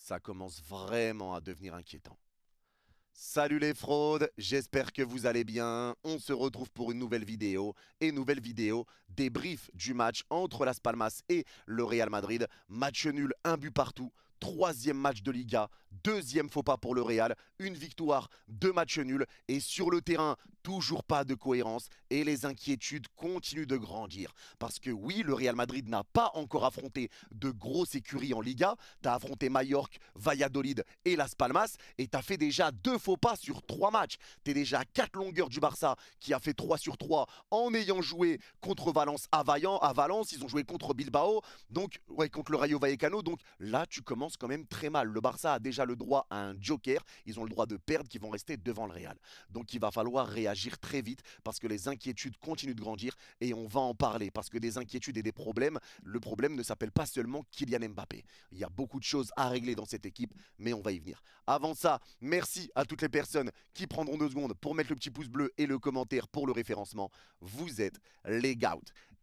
ça commence vraiment à devenir inquiétant. Salut les fraudes, j'espère que vous allez bien. On se retrouve pour une nouvelle vidéo. Et nouvelle vidéo, débrief du match entre Las Palmas et le Real Madrid. Match nul, un but partout. Troisième match de Liga, deuxième faux pas pour le Real, une victoire, deux matchs nuls et sur le terrain, toujours pas de cohérence et les inquiétudes continuent de grandir. Parce que oui, le Real Madrid n'a pas encore affronté de grosses écuries en Liga, t'as affronté Mallorca, Valladolid et Las Palmas et t'as fait déjà deux faux pas sur trois matchs. T'es déjà à 4 longueurs du Barça qui a fait 3 sur 3 en ayant joué contre Valence à Valence, ils ont joué contre Bilbao, donc ouais, contre le Rayo Vallecano, donc là tu commences quand même très mal. Le Barça a déjà le droit à un joker, ils ont le droit de perdre, qui vont rester devant le Real. Donc il va falloir réagir très vite parce que les inquiétudes continuent de grandir et on va en parler parce que des inquiétudes et des problèmes, le problème ne s'appelle pas seulement Kylian Mbappé. Il y a beaucoup de choses à régler dans cette équipe, mais on va y venir. Avant ça, merci à toutes les personnes qui prendront 2 secondes pour mettre le petit pouce bleu et le commentaire pour le référencement. Vous êtes les GOAT.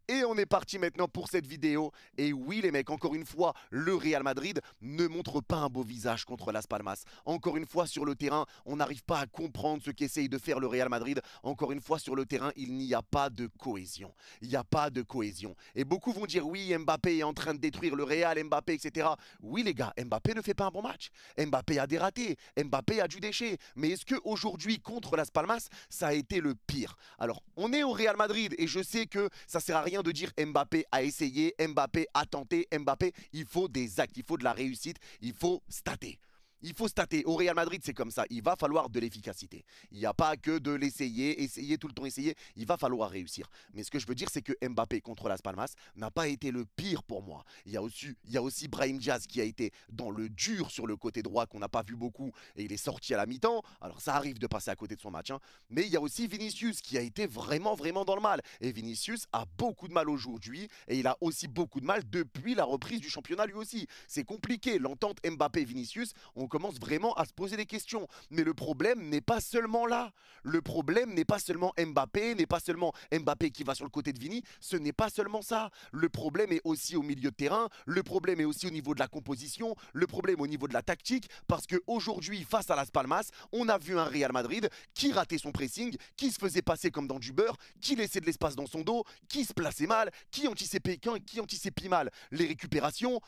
Et on est parti maintenant pour cette vidéo. Et oui les mecs, encore une fois, le Real Madrid ne montre pas un beau visage contre Las Palmas. Encore une fois sur le terrain, on n'arrive pas à comprendre ce qu'essaye de faire le Real Madrid. Encore une fois sur le terrain, il n'y a pas de cohésion. Il n'y a pas de cohésion. Et beaucoup vont dire oui, Mbappé est en train de détruire le Real, Mbappé, etc. Oui les gars, Mbappé ne fait pas un bon match. Mbappé a des ratés, Mbappé a du déchet. Mais est-ce qu'aujourd'hui, contre Las Palmas, ça a été le pire? Alors, on est au Real Madrid et je sais que ça sert à rien de dire Mbappé a essayé, Mbappé a tenté, Mbappé, il faut des actes, il faut de la réussite, il faut stater. Il faut stater. Au Real Madrid, c'est comme ça. Il va falloir de l'efficacité. Il n'y a pas que de l'essayer, essayer tout le temps, essayer. Il va falloir réussir. Mais ce que je veux dire, c'est que Mbappé contre Las Palmas n'a pas été le pire pour moi. Il y a aussi Brahim Diaz qui a été dans le dur sur le côté droit qu'on n'a pas vu beaucoup et il est sorti à la mi-temps. Alors ça arrive de passer à côté de son match. Mais il y a aussi Vinicius qui a été vraiment, vraiment dans le mal. Et Vinicius a beaucoup de mal aujourd'hui et il a aussi beaucoup de mal depuis la reprise du championnat lui aussi. C'est compliqué. L'entente Mbappé-Vinicius, on commence vraiment à se poser des questions. Mais le problème n'est pas seulement là. Le problème n'est pas seulement Mbappé, n'est pas seulement Mbappé qui va sur le côté de Vini. Ce n'est pas seulement ça. Le problème est aussi au milieu de terrain. Le problème est aussi au niveau de la composition. Le problème au niveau de la tactique. Parce qu'aujourd'hui, face à Las Palmas, on a vu un Real Madrid qui ratait son pressing, qui se faisait passer comme dans du beurre, qui laissait de l'espace dans son dos, qui se plaçait mal, qui anticipait mal les récupérations.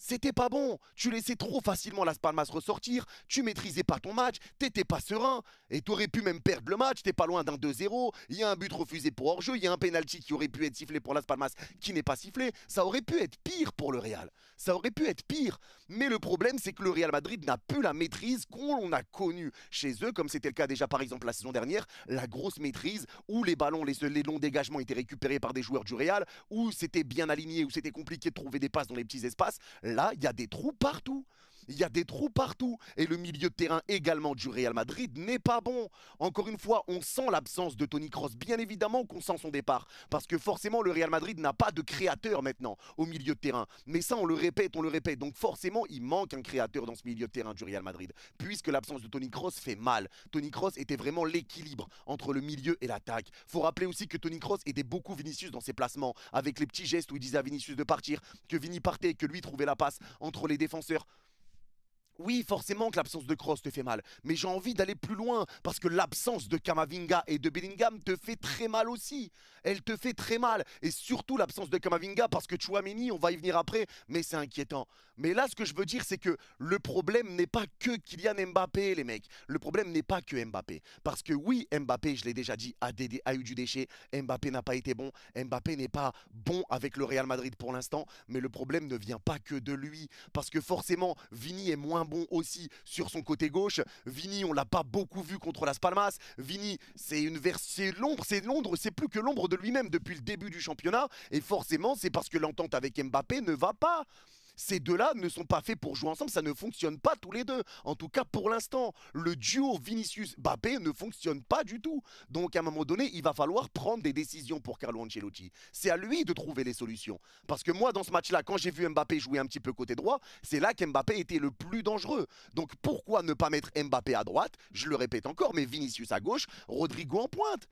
C'était pas bon. Tu laissais trop facilement Las Palmas ressortir. Tu maîtrisais pas ton match. T'étais pas serein. Et t'aurais pu même perdre le match. T'es pas loin d'un 2-0. Il y a un but refusé pour hors-jeu. Il y a un penalty qui aurait pu être sifflé pour Las Palmas qui n'est pas sifflé. Ça aurait pu être pire pour le Real. Ça aurait pu être pire. Mais le problème, c'est que le Real Madrid n'a plus la maîtrise qu'on a connue chez eux, comme c'était le cas déjà par exemple la saison dernière. La grosse maîtrise où les ballons, les longs dégagements étaient récupérés par des joueurs du Real, où c'était bien aligné, où c'était compliqué de trouver des passes dans les petits espaces. Là, il y a des trous partout. Il y a des trous partout. Et le milieu de terrain également du Real Madrid n'est pas bon. Encore une fois, on sent l'absence de Toni Kroos. Bien évidemment qu'on sent son départ. Parce que forcément, le Real Madrid n'a pas de créateur maintenant au milieu de terrain. Mais ça, on le répète, on le répète. Donc forcément, il manque un créateur dans ce milieu de terrain du Real Madrid. Puisque l'absence de Toni Kroos fait mal. Toni Kroos était vraiment l'équilibre entre le milieu et l'attaque. Faut rappeler aussi que Toni Kroos aidait beaucoup Vinicius dans ses placements. Avec les petits gestes où il disait à Vinicius de partir, que Vini partait, que lui trouvait la passe entre les défenseurs. Oui, forcément que l'absence de Kroos te fait mal, mais j'ai envie d'aller plus loin, parce que l'absence de Camavinga et de Bellingham te fait très mal aussi. Elle te fait très mal, et surtout l'absence de Camavinga, parce que Tchouaméni, on va y venir après, mais c'est inquiétant. Mais là, ce que je veux dire, c'est que le problème n'est pas que Kylian Mbappé, les mecs. Le problème n'est pas que Mbappé. Parce que oui, Mbappé, je l'ai déjà dit, a eu du déchet. Mbappé n'a pas été bon. Mbappé n'est pas bon avec le Real Madrid pour l'instant, mais le problème ne vient pas que de lui. Parce que forcément, Vini est moins bon aussi sur son côté gauche. Vini, on l'a pas beaucoup vu contre Las Palmas. Vini, c'est l'ombre, c'est plus que l'ombre de lui-même depuis le début du championnat. Et forcément, c'est parce que l'entente avec Mbappé ne va pas. Ces deux-là ne sont pas faits pour jouer ensemble, ça ne fonctionne pas tous les deux. En tout cas, pour l'instant, le duo Vinicius-Mbappé ne fonctionne pas du tout. Donc, à un moment donné, il va falloir prendre des décisions pour Carlo Ancelotti. C'est à lui de trouver les solutions. Parce que moi, dans ce match-là, quand j'ai vu Mbappé jouer un petit peu côté droit, c'est là qu'Mbappé était le plus dangereux. Donc, pourquoi ne pas mettre Mbappé à droite? Je le répète encore, mais Vinicius à gauche, Rodrigo en pointe.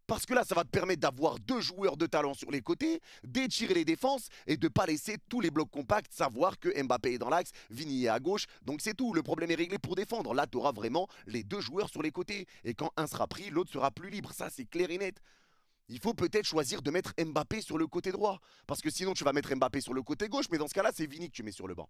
Parce que là, ça va te permettre d'avoir deux joueurs de talent sur les côtés, d'étirer les défenses et de ne pas laisser tous les blocs compacts savoir que Mbappé est dans l'axe, Vini est à gauche. Donc c'est tout, le problème est réglé pour défendre. Là, tu auras vraiment les deux joueurs sur les côtés. Et quand un sera pris, l'autre sera plus libre. Ça, c'est clair et net. Il faut peut-être choisir de mettre Mbappé sur le côté droit. Parce que sinon, tu vas mettre Mbappé sur le côté gauche. Mais dans ce cas-là, c'est Vini que tu mets sur le banc.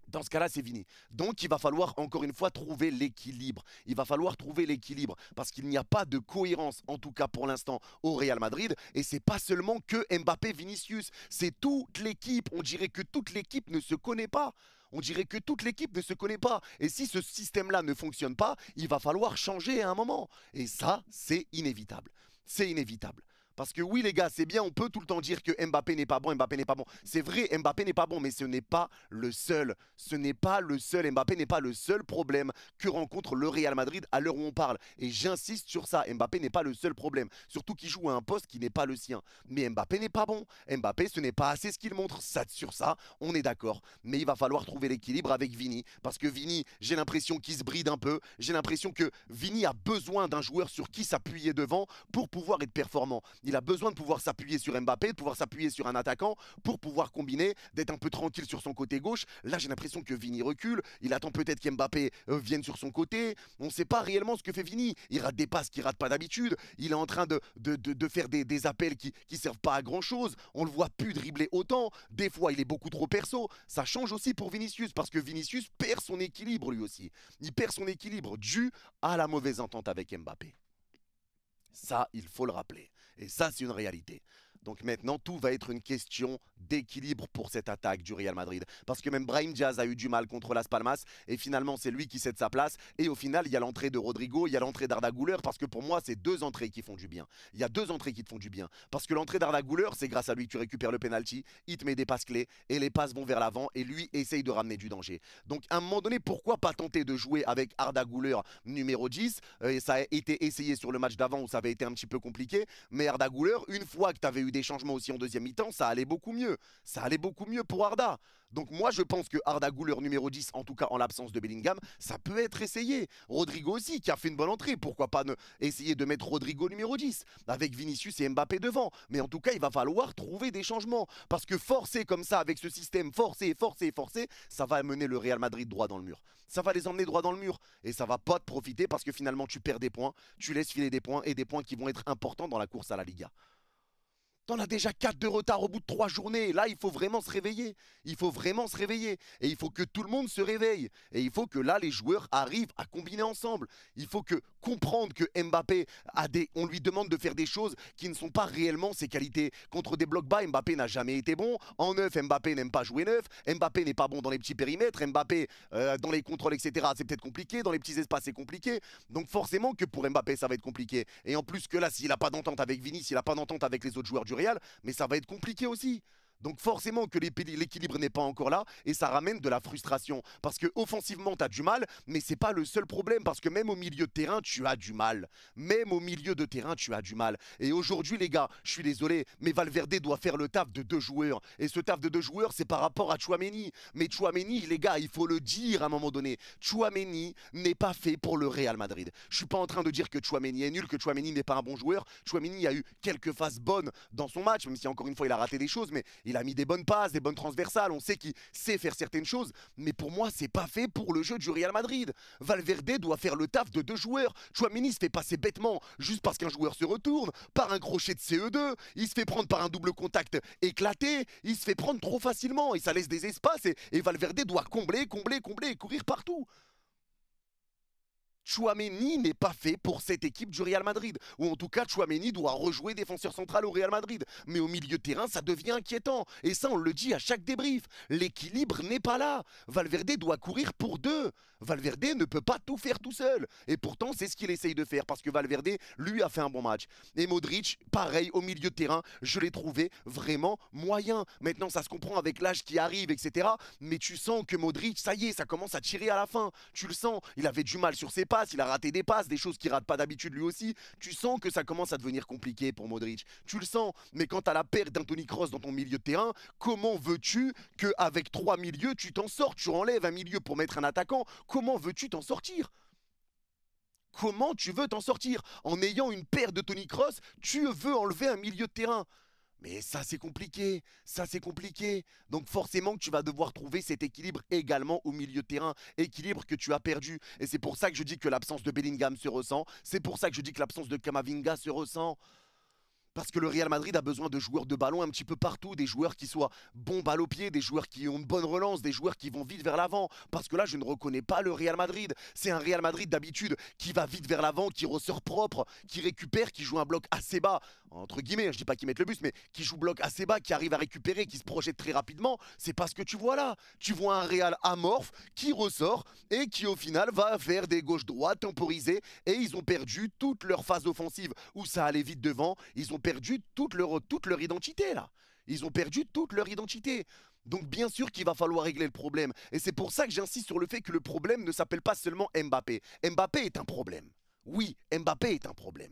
Dans ce cas-là, c'est Vini. Donc, il va falloir encore une fois trouver l'équilibre. Il va falloir trouver l'équilibre parce qu'il n'y a pas de cohérence, en tout cas pour l'instant, au Real Madrid. Et c'est pas seulement que Mbappé, Vinicius. C'est toute l'équipe. On dirait que toute l'équipe ne se connaît pas. On dirait que toute l'équipe ne se connaît pas. Et si ce système-là ne fonctionne pas, il va falloir changer à un moment. Et ça, c'est inévitable. C'est inévitable. Parce que oui les gars, c'est bien, on peut tout le temps dire que Mbappé n'est pas bon, Mbappé n'est pas bon. C'est vrai, Mbappé n'est pas bon, mais ce n'est pas le seul. Ce n'est pas le seul. Mbappé n'est pas le seul problème que rencontre le Real Madrid à l'heure où on parle. Et j'insiste sur ça, Mbappé n'est pas le seul problème. Surtout qu'il joue à un poste qui n'est pas le sien. Mais Mbappé n'est pas bon. Mbappé, ce n'est pas assez ce qu'il montre. Ça, sur ça, on est d'accord. Mais il va falloir trouver l'équilibre avec Vini. Parce que Vini, j'ai l'impression qu'il se bride un peu. J'ai l'impression que Vini a besoin d'un joueur sur qui s'appuyer devant pour pouvoir être performant. Il a besoin de pouvoir s'appuyer sur Mbappé, de pouvoir s'appuyer sur un attaquant pour pouvoir combiner, d'être un peu tranquille sur son côté gauche. Là, j'ai l'impression que Vini recule. Il attend peut-être qu'Mbappé vienne sur son côté. On ne sait pas réellement ce que fait Vini. Il rate des passes qu'il ne rate pas d'habitude. Il est en train de faire des appels qui ne servent pas à grand-chose. On ne le voit plus dribbler autant. Des fois, il est beaucoup trop perso. Ça change aussi pour Vinicius parce que Vinicius perd son équilibre lui aussi. Il perd son équilibre dû à la mauvaise entente avec Mbappé. Ça, il faut le rappeler. Et ça, c'est une réalité. Donc maintenant, tout va être une question d'équilibre pour cette attaque du Real Madrid. Parce que même Brahim Diaz a eu du mal contre Las Palmas. Et finalement, c'est lui qui cède sa place. Et au final, il y a l'entrée de Rodrigo, il y a l'entrée d'Arda Güler. Parce que pour moi, c'est deux entrées qui font du bien. Il y a deux entrées qui te font du bien. Parce que l'entrée d'Arda Güler, c'est grâce à lui que tu récupères le penalty. Il te met des passes clés. Et les passes vont vers l'avant. Et lui essaye de ramener du danger. Donc à un moment donné, pourquoi pas tenter de jouer avec Arda Güler numéro 10 et ça a été essayé sur le match d'avant où ça avait été un petit peu compliqué. Mais Arda Güler, une fois que tu avais eu des changements aussi en deuxième mi-temps, ça allait beaucoup mieux. Ça allait beaucoup mieux pour Arda. Donc moi je pense que Arda Güler numéro 10, en tout cas en l'absence de Bellingham, ça peut être essayé. Rodrigo aussi qui a fait une bonne entrée, pourquoi pas essayer de mettre Rodrigo numéro 10 avec Vinicius et Mbappé devant. Mais en tout cas il va falloir trouver des changements parce que forcer comme ça avec ce système, forcer, ça va mener le Real Madrid droit dans le mur. Ça va les emmener droit dans le mur et ça va pas te profiter parce que finalement tu perds des points, tu laisses filer des points et des points qui vont être importants dans la course à la Liga. T'en as déjà 4 de retard au bout de 3 journées. Là, il faut vraiment se réveiller. Il faut vraiment se réveiller. Et il faut que tout le monde se réveille. Et il faut que là, les joueurs arrivent à combiner ensemble. Il faut que comprendre que Mbappé on lui demande de faire des choses qui ne sont pas réellement ses qualités. Contre des blocs bas, Mbappé n'a jamais été bon. En neuf, Mbappé n'aime pas jouer neuf. Mbappé n'est pas bon dans les petits périmètres. Mbappé, dans les contrôles, etc., c'est peut-être compliqué. Dans les petits espaces, c'est compliqué. Donc forcément que pour Mbappé, ça va être compliqué. Et en plus que là, s'il n'a pas d'entente avec Vini, s'il n'a pas d'entente avec les autres joueurs du Real, mais ça va être compliqué aussi. Donc forcément que l'équilibre n'est pas encore là et ça ramène de la frustration. Parce que offensivement, tu as du mal, mais c'est pas le seul problème. Parce que même au milieu de terrain, tu as du mal. Même au milieu de terrain, tu as du mal. Et aujourd'hui, les gars, je suis désolé, mais Valverde doit faire le taf de deux joueurs. Et ce taf de deux joueurs, c'est par rapport à Tchouaméni. Mais Tchouaméni, les gars, il faut le dire à un moment donné. Tchouaméni n'est pas fait pour le Real Madrid. Je suis pas en train de dire que Tchouaméni est nul, que Tchouaméni n'est pas un bon joueur. Tchouaméni a eu quelques phases bonnes dans son match, même si encore une fois, il a raté des choses, mais il a mis des bonnes passes, des bonnes transversales, on sait qu'il sait faire certaines choses, mais pour moi, c'est pas fait pour le jeu du Real Madrid. Valverde doit faire le taf de deux joueurs. Tchouaméni se fait passer bêtement juste parce qu'un joueur se retourne, par un crochet de CE2, il se fait prendre par un double contact éclaté, il se fait prendre trop facilement et ça laisse des espaces et Valverde doit combler et courir partout. Tchouaméni n'est pas fait pour cette équipe du Real Madrid. Ou en tout cas, Tchouaméni doit rejouer défenseur central au Real Madrid. Mais au milieu de terrain, ça devient inquiétant. Et ça, on le dit à chaque débrief. L'équilibre n'est pas là. Valverde doit courir pour deux. Valverde ne peut pas tout faire tout seul. Et pourtant, c'est ce qu'il essaye de faire parce que Valverde, lui, a fait un bon match. Et Modric, pareil, au milieu de terrain, je l'ai trouvé vraiment moyen. Maintenant, ça se comprend avec l'âge qui arrive, etc. Mais tu sens que Modric, ça y est, ça commence à tirer à la fin. Tu le sens. Il avait du mal sur ses passes, il a raté des passes, des choses qu'il rate pas d'habitude lui aussi. Tu sens que ça commence à devenir compliqué pour Modric. Tu le sens. Mais quand tu as la perte d'un Toni Kroos dans ton milieu de terrain, comment veux-tu qu'avec trois milieux, tu t'en sortes? Tu enlèves un milieu pour mettre un attaquant. Comment veux-tu t'en sortir? Comment tu veux t'en sortir? En ayant une paire de Toni Kroos, tu veux enlever un milieu de terrain. Mais ça c'est compliqué, ça c'est compliqué. Donc forcément que tu vas devoir trouver cet équilibre également au milieu de terrain, équilibre que tu as perdu. Et c'est pour ça que je dis que l'absence de Bellingham se ressent, c'est pour ça que je dis que l'absence de Camavinga se ressent. Parce que le Real Madrid a besoin de joueurs de ballon un petit peu partout, des joueurs qui soient bons balle au pied, des joueurs qui ont une bonne relance, des joueurs qui vont vite vers l'avant. Parce que là, je ne reconnais pas le Real Madrid. C'est un Real Madrid d'habitude qui va vite vers l'avant, qui ressort propre, qui récupère, qui joue un bloc assez bas. Entre guillemets, je dis pas qu'ils mettent le bus, mais qui joue bloc assez bas, qui arrive à récupérer, qui se projette très rapidement. C'est pas ce que tu vois là. Tu vois un Real amorphe qui ressort et qui au final va faire des gauches-droites temporisées. Et ils ont perdu toute leur phase offensive où ça allait vite devant. Ils ont perdu toute leur identité là. Ils ont perdu toute leur identité. Donc bien sûr qu'il va falloir régler le problème. Et c'est pour ça que j'insiste sur le fait que le problème ne s'appelle pas seulement Mbappé. Mbappé est un problème. Oui, Mbappé est un problème.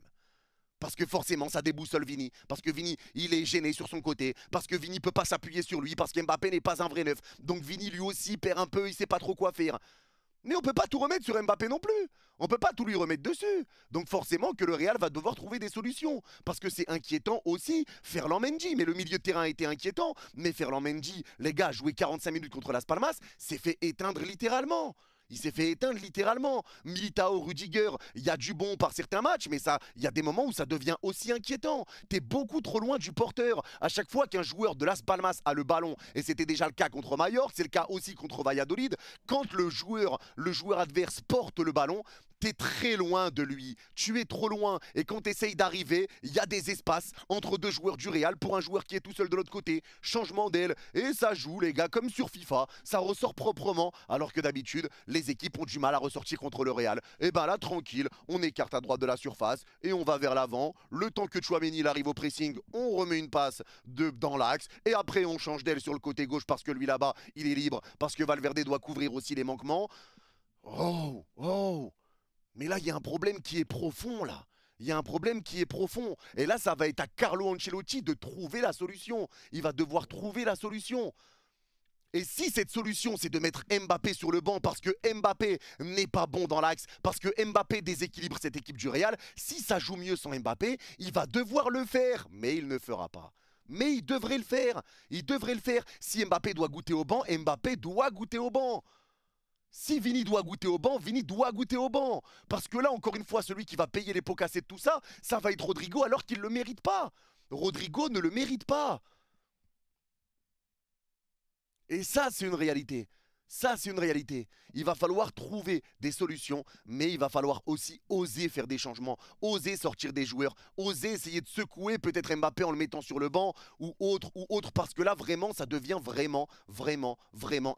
Parce que forcément ça déboussole Vini. Parce que Vini, il est gêné sur son côté. Parce que Vini peut pas s'appuyer sur lui. Parce qu'Mbappé n'est pas un vrai neuf. Donc Vini lui aussi perd un peu, il sait pas trop quoi faire. Mais on peut pas tout remettre sur Mbappé non plus. On peut pas tout lui remettre dessus. Donc forcément que le Real va devoir trouver des solutions. Parce que c'est inquiétant aussi Ferland Mendy. Mais le milieu de terrain a été inquiétant. Mais Ferland Mendy, les gars, joué 45 minutes contre Las Palmas, s'est fait éteindre littéralement. Il s'est fait éteindre littéralement. Militao, Rudiger, il y a du bon par certains matchs, mais ça, il y a des moments où ça devient aussi inquiétant. T'es beaucoup trop loin du porteur. À chaque fois qu'un joueur de Las Palmas a le ballon, et c'était déjà le cas contre Mallorca, c'est le cas aussi contre Valladolid, quand le joueur adverse porte le ballon, t'es très loin de lui, tu es trop loin, et quand t'essayes d'arriver, il y a des espaces entre deux joueurs du Real pour un joueur qui est tout seul de l'autre côté, changement d'aile, et ça joue les gars comme sur FIFA, ça ressort proprement, alors que d'habitude, les équipes ont du mal à ressortir contre le Real. Et ben là, tranquille, on écarte à droite de la surface, et on va vers l'avant, le temps que Tchouaméni arrive au pressing, on remet une passe dans l'axe, et après on change d'aile sur le côté gauche parce que lui là-bas, il est libre, parce que Valverde doit couvrir aussi les manquements. Oh. Mais là, il y a un problème qui est profond, là. Il y a un problème qui est profond. Et là, ça va être à Carlo Ancelotti de trouver la solution. Il va devoir trouver la solution. Et si cette solution, c'est de mettre Mbappé sur le banc parce que Mbappé n'est pas bon dans l'axe, parce que Mbappé déséquilibre cette équipe du Real, si ça joue mieux sans Mbappé, il va devoir le faire. Mais il ne fera pas. Mais il devrait le faire. Il devrait le faire. Si Mbappé doit goûter au banc, Mbappé doit goûter au banc. Si Vini doit goûter au banc, Vini doit goûter au banc. Parce que là, encore une fois, celui qui va payer les pots cassés de tout ça, ça va être Rodrigo alors qu'il ne le mérite pas. Rodrigo ne le mérite pas. Et ça, c'est une réalité. Ça, c'est une réalité. Il va falloir trouver des solutions, mais il va falloir aussi oser faire des changements, oser sortir des joueurs, oser essayer de secouer peut-être Mbappé en le mettant sur le banc ou autre, parce que là, vraiment, ça devient vraiment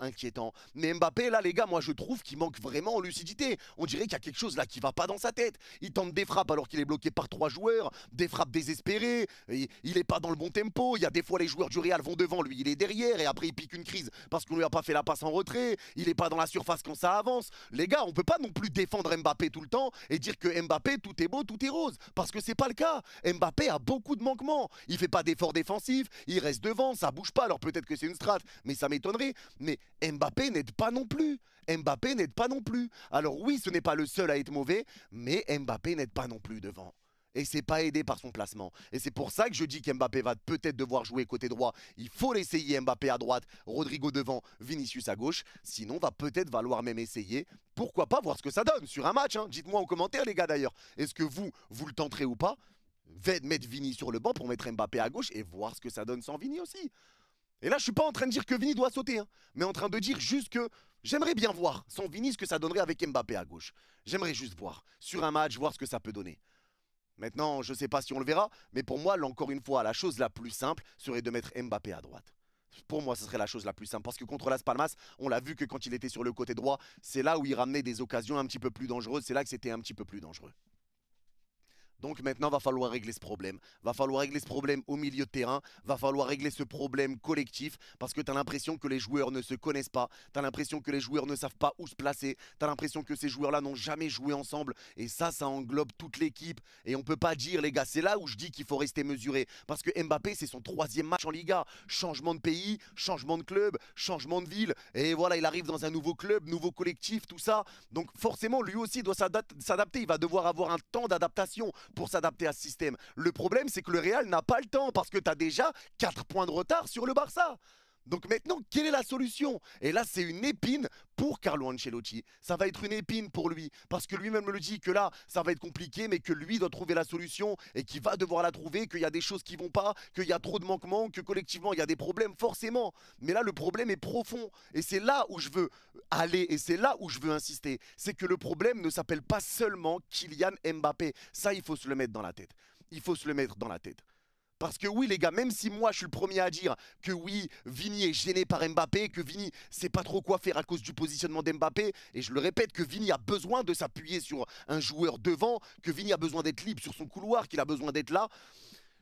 inquiétant. Mais Mbappé, là, les gars, moi, je trouve qu'il manque vraiment en lucidité. On dirait qu'il y a quelque chose là qui va pas dans sa tête. Il tente des frappes alors qu'il est bloqué par 3 joueurs, des frappes désespérées, il n'est pas dans le bon tempo. Il y a des fois, les joueurs du Real vont devant, lui, il est derrière, et après, il pique une crise parce qu'on lui a pas fait la passe en retrait. Il n'est pas dans la surface quand ça avance. Les gars, on peut pas non plus défendre Mbappé tout le temps et dire que Mbappé, tout est beau, tout est rose. Parce que c'est pas le cas. Mbappé a beaucoup de manquements. Il fait pas d'efforts défensifs, il reste devant, ça bouge pas. Alors peut-être que c'est une strat, mais ça m'étonnerait. Mais Mbappé n'aide pas non plus. Mbappé n'aide pas non plus. Alors oui, ce n'est pas le seul à être mauvais, mais Mbappé n'aide pas non plus devant. Et c'est pas aidé par son placement. Et c'est pour ça que je dis qu'Mbappé va peut-être devoir jouer côté droit. Il faut l'essayer, Mbappé à droite, Rodrigo devant, Vinicius à gauche. Sinon, va peut-être valoir même essayer. Pourquoi pas voir ce que ça donne sur un match, hein. Dites-moi en commentaire, les gars, d'ailleurs. Est-ce que vous le tenterez ou pas? Mettre Vini sur le banc pour mettre Mbappé à gauche et voir ce que ça donne sans Vini aussi. Et là, je suis pas en train de dire que Vini doit sauter, hein, mais en train de dire juste que j'aimerais bien voir sans Vini ce que ça donnerait avec Mbappé à gauche. J'aimerais juste voir sur un match, voir ce que ça peut donner. Maintenant, je ne sais pas si on le verra, mais pour moi, encore une fois, la chose la plus simple serait de mettre Mbappé à droite. Pour moi, ce serait la chose la plus simple. Parce que contre Las Palmas, on l'a vu que quand il était sur le côté droit, c'est là où il ramenait des occasions un petit peu plus dangereuses. C'est là que c'était un petit peu plus dangereux. Donc maintenant, va falloir régler ce problème. Va falloir régler ce problème au milieu de terrain. Va falloir régler ce problème collectif parce que tu as l'impression que les joueurs ne se connaissent pas. Tu as l'impression que les joueurs ne savent pas où se placer. Tu as l'impression que ces joueurs-là n'ont jamais joué ensemble. Et ça englobe toute l'équipe. Et on peut pas dire, les gars, c'est là où je dis qu'il faut rester mesuré. Parce que Mbappé, c'est son 3e match en Liga. Changement de pays, changement de club, changement de ville. Et voilà, il arrive dans un nouveau club, nouveau collectif, tout ça. Donc forcément, lui aussi doit s'adapter. Il va devoir avoir un temps d'adaptation pour s'adapter à ce système. Le problème, c'est que le Real n'a pas le temps parce que tu as déjà 4 points de retard sur le Barça. Donc maintenant, quelle est la solution? Et là, c'est une épine pour Carlo Ancelotti. Ça va être une épine pour lui. Parce que lui-même me le dit que là, ça va être compliqué, mais que lui doit trouver la solution et qu'il va devoir la trouver, qu'il y a des choses qui vont pas, qu'il y a trop de manquements, que collectivement, il y a des problèmes, forcément. Mais là, le problème est profond. Et c'est là où je veux aller et c'est là où je veux insister. C'est que le problème ne s'appelle pas seulement Kylian Mbappé. Ça, il faut se le mettre dans la tête. Il faut se le mettre dans la tête. Parce que oui les gars, même si moi je suis le premier à dire que oui, Vini est gêné par Mbappé, que Vini sait pas trop quoi faire à cause du positionnement d'Mbappé, et je le répète que Vini a besoin de s'appuyer sur un joueur devant, que Vini a besoin d'être libre sur son couloir, qu'il a besoin d'être là.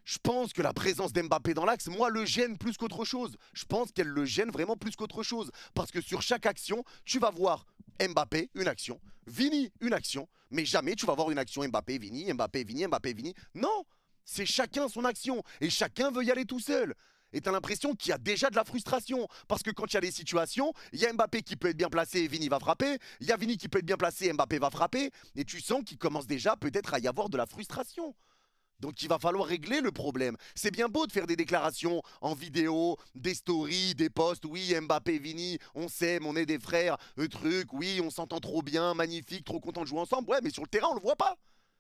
Je pense que la présence d'Mbappé dans l'axe, moi, le gêne plus qu'autre chose. Je pense qu'elle le gêne vraiment plus qu'autre chose. Parce que sur chaque action, tu vas voir Mbappé, une action, Vini, une action, mais jamais tu vas voir une action Mbappé, Vini, Mbappé, Vini, Mbappé, Vini. Non! C'est chacun son action et chacun veut y aller tout seul. Et t'as l'impression qu'il y a déjà de la frustration. Parce que quand il y a des situations, il y a Mbappé qui peut être bien placé et Vini va frapper. Il y a Vini qui peut être bien placé et Mbappé va frapper. Et tu sens qu'il commence déjà peut-être à y avoir de la frustration. Donc il va falloir régler le problème. C'est bien beau de faire des déclarations en vidéo, des stories, des posts. Oui, Mbappé, Vini, on s'aime, on est des frères, truc. Oui, on s'entend trop bien, magnifique, trop content de jouer ensemble. Ouais, mais sur le terrain, on le voit pas.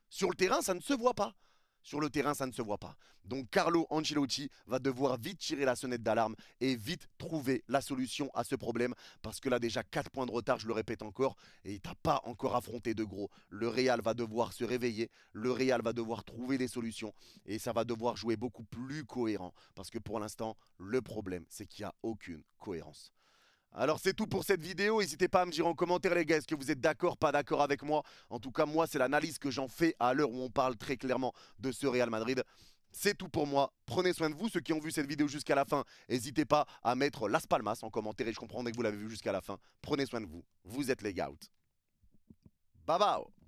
Sur le terrain, ça ne se voit pas. Sur le terrain, ça ne se voit pas. Donc Carlo Ancelotti va devoir vite tirer la sonnette d'alarme et vite trouver la solution à ce problème. Parce que là, déjà 4 points de retard, je le répète encore, et il t'a pas encore affronté de gros. Le Real va devoir se réveiller, le Real va devoir trouver des solutions, et ça va devoir jouer beaucoup plus cohérent. Parce que pour l'instant, le problème, c'est qu'il n'y a aucune cohérence. Alors c'est tout pour cette vidéo, n'hésitez pas à me dire en commentaire les gars, est-ce que vous êtes d'accord, pas d'accord avec moi? En tout cas moi c'est l'analyse que j'en fais à l'heure où on parle très clairement de ce Real Madrid. C'est tout pour moi, prenez soin de vous, ceux qui ont vu cette vidéo jusqu'à la fin, n'hésitez pas à mettre Las Palmas en commentaire et je comprendrai que vous l'avez vu jusqu'à la fin. Prenez soin de vous, vous êtes les gars. Bye bye.